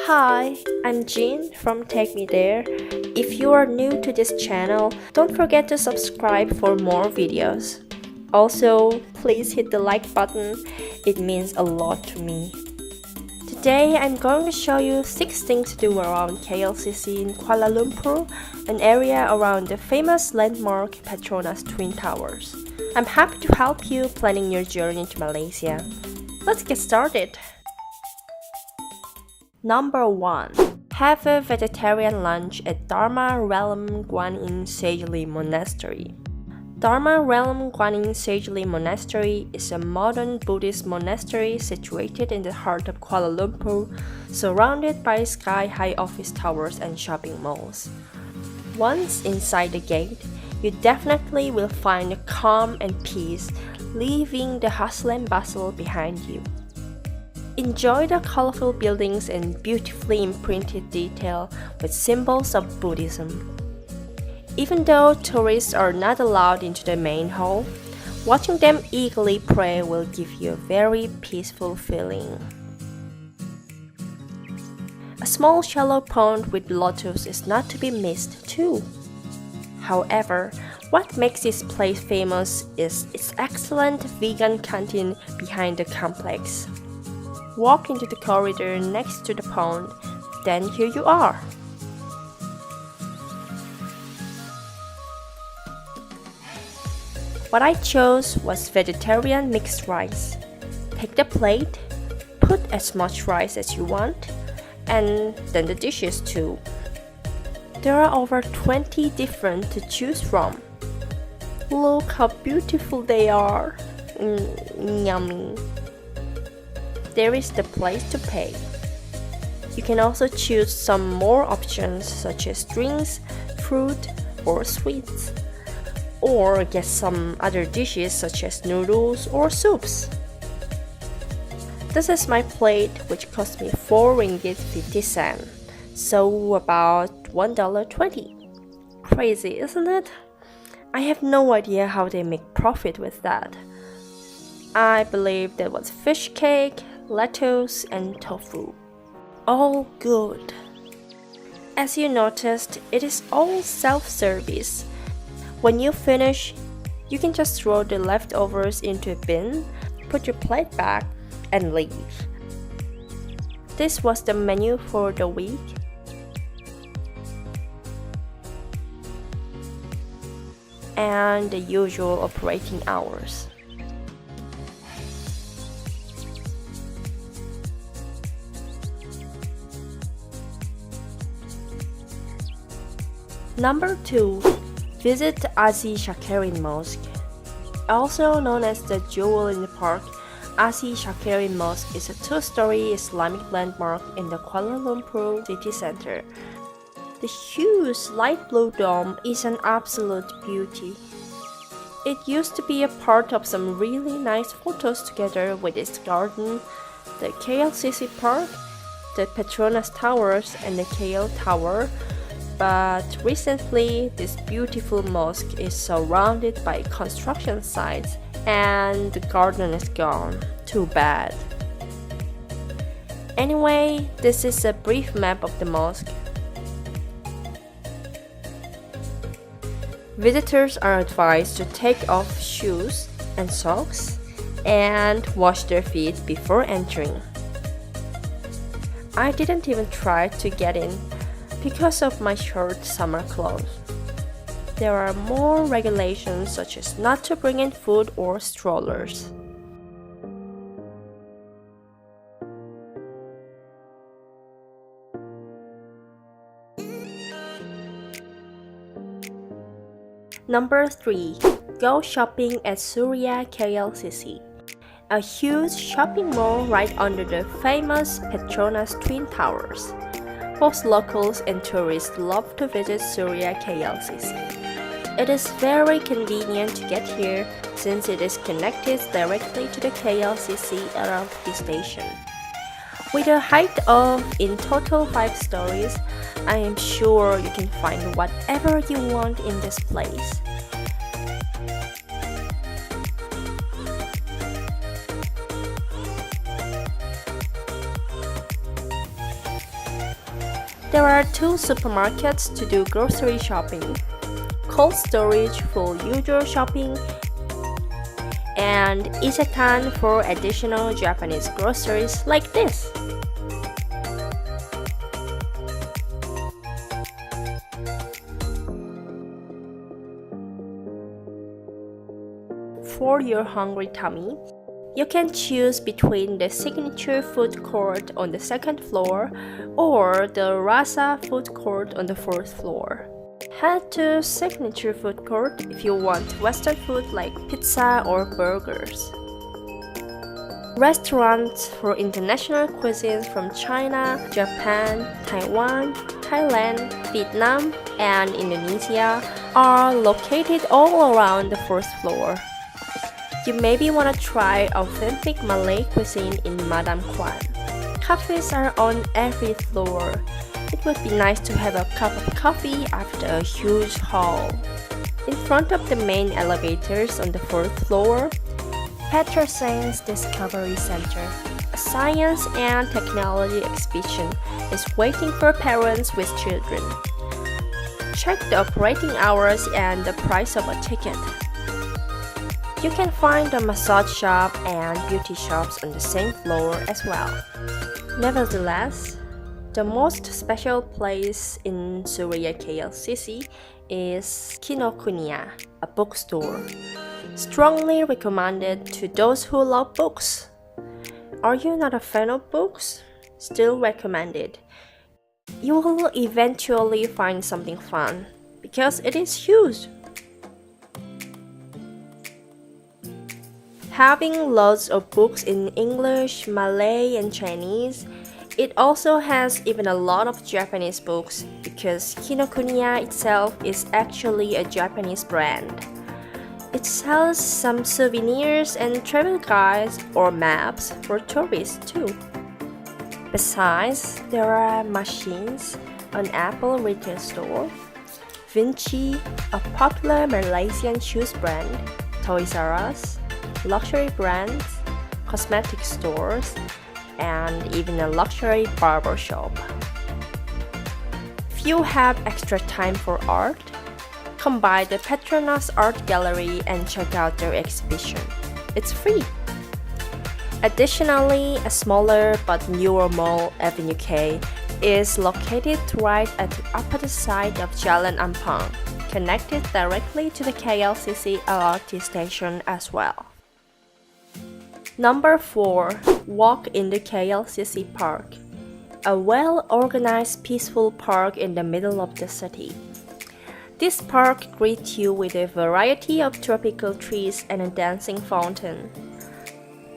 Hi, I'm Jean from Take Me There. If you are new to this channel, don't forget to subscribe for more videos. Also, please hit the like button, it means a lot to me. Today, I'm going to show you 6 things to do around KLCC in Kuala Lumpur, an area around the famous landmark Petronas Twin Towers. I'm happy to help you planning your journey to Malaysia. Let's get started! Number 1. Have a vegetarian lunch at Dharma Realm Guanyin Sagely Monastery. Dharma Realm Guanyin Sagely Monastery is a modern Buddhist monastery situated in the heart of Kuala Lumpur, surrounded by sky-high office towers and shopping malls. Once inside the gate, you definitely will find calm and peace, leaving the hustle and bustle behind you. Enjoy the colorful buildings and beautifully imprinted detail with symbols of Buddhism. Even though tourists are not allowed into the main hall, watching them eagerly pray will give you a very peaceful feeling. A small shallow pond with lotus is not to be missed too. However, what makes this place famous is its excellent vegan canteen behind the complex. Walk into the corridor next to the pond, then here you are. What I chose was vegetarian mixed rice. Take the plate, put as much rice as you want, and then the dishes too. There are over 20 different to choose from. Look how beautiful they are. Yummy. There is the place to pay. You can also choose some more options such as drinks, fruit, or sweets. Or get some other dishes such as noodles or soups. This is my plate, which cost me 4 ringgit 50 cents, so about $1.20. Crazy, isn't it? I have no idea how they make profit with that. I believe there was fish cake, lettuce, and tofu. All good. As you noticed, it is all self-service. When you finish, you can just throw the leftovers into a bin, put your plate back, and leave. This was the menu for the week. And the usual operating hours. Number 2. Visit Shakira Mosque. Also known as the Jewel in the Park, Shakira Mosque is a 2-story Islamic landmark in the Kuala Lumpur city center. The huge light blue dome is an absolute beauty. It used to be a part of some really nice photos together with its garden, the KLCC Park, the Petronas Towers, and the KL Tower. But recently, this beautiful mosque is surrounded by construction sites and the garden is gone. Too bad. Anyway, this is a brief map of the mosque. Visitors are advised to take off shoes and socks and wash their feet before entering. I didn't even try to get in because of my short summer clothes. There are more regulations such as not to bring in food or strollers. Number 3. Go shopping at Suria KLCC. A huge shopping mall right under the famous Petronas Twin Towers. Both locals and tourists love to visit Suria KLCC. It is very convenient to get here since it is connected directly to the KLCC LRT station. With a height of in total 5 stories, I am sure you can find whatever you want in this place. There are 2 supermarkets to do grocery shopping, cold storage for usual shopping, and Isetan for additional Japanese groceries like this. For your hungry tummy, you can choose between the signature food court on the 2nd floor or the Rasa food court on the 4th floor. Head to signature food court if you want Western food like pizza or burgers. Restaurants for international cuisines from China, Japan, Taiwan, Thailand, Vietnam, and Indonesia are located all around the 4th floor. You maybe want to try authentic Malay cuisine in Madam Kwan. Cafes are on every floor. It would be nice to have a cup of coffee after a huge haul. In front of the main elevators on the 4th floor, Petronas Discovery Center, a science and technology exhibition, is waiting for parents with children. Check the operating hours and the price of a ticket. You can find a massage shop and beauty shops on the same floor as well. Nevertheless, the most special place in Suria KLCC is Kinokuniya, a bookstore. Strongly recommended to those who love books. Are you not a fan of books? Still recommended. You will eventually find something fun because it is huge. Having lots of books in English, Malay, and Chinese, it also has even a lot of Japanese books because Kinokuniya itself is actually a Japanese brand. It sells some souvenirs and travel guides or maps for tourists too. Besides, there are machines, an Apple retail store, Vinci, a popular Malaysian shoes brand, Toys R Us, luxury brands, cosmetic stores, and even a luxury barber shop. If you have extra time for art, come by the Petronas Art Gallery and check out their exhibition. It's free. Additionally, a smaller but newer mall, Avenue K, is located right at the opposite side of Jalan Ampang, connected directly to the KLCC LRT station as well. Number 4. Walk in the KLCC Park. A well-organized, peaceful park in the middle of the city. This park greets you with a variety of tropical trees and a dancing fountain.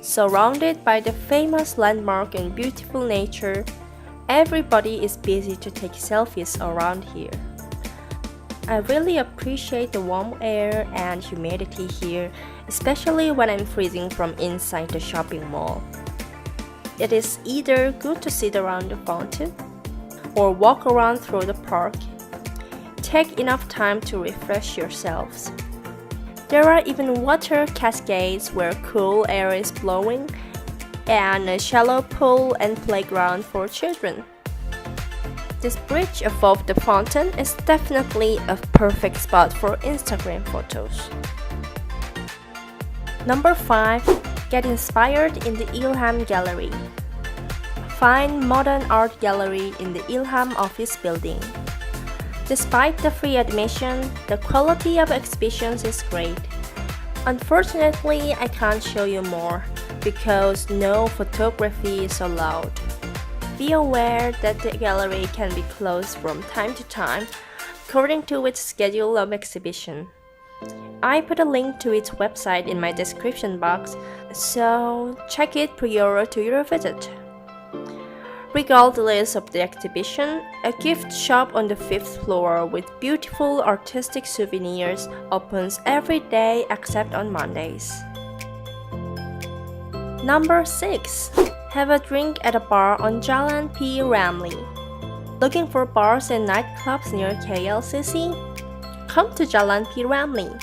Surrounded by the famous landmark and beautiful nature, everybody is busy to take selfies around here. I really appreciate the warm air and humidity here, especially when I'm freezing from inside the shopping mall. It is either good to sit around the fountain or walk around through the park. Take enough time to refresh yourselves. There are even water cascades where cool air is blowing and a shallow pool and playground for children. This bridge above the fountain is definitely a perfect spot for Instagram photos. Number 5. Get inspired in the Ilham Gallery. Fine modern art gallery in the Ilham office building. Despite the free admission, the quality of exhibitions is great. Unfortunately, I can't show you more because no photography is allowed. Be aware that the gallery can be closed from time to time according to its schedule of exhibition. I put a link to its website in my description box, so check it prior to your visit. Regardless of the exhibition, a gift shop on the 5th floor with beautiful artistic souvenirs opens every day except on Mondays. Number 6. Have a drink at a bar on Jalan P. Ramlee. Looking for bars and nightclubs near KLCC? Come to Jalan P. Ramlee.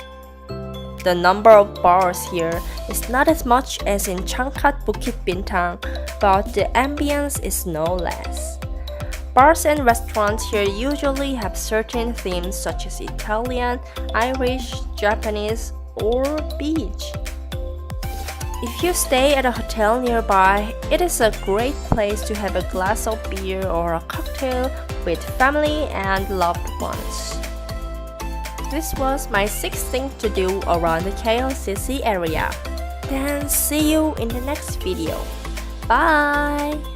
The number of bars here is not as much as in Changkat Bukit Bintang, but the ambience is no less. Bars and restaurants here usually have certain themes such as Italian, Irish, Japanese, or beach. If you stay at a hotel nearby, it is a great place to have a glass of beer or a cocktail with family and loved ones. This was my 6th thing to do around the KLCC area. Then see you in the next video. Bye!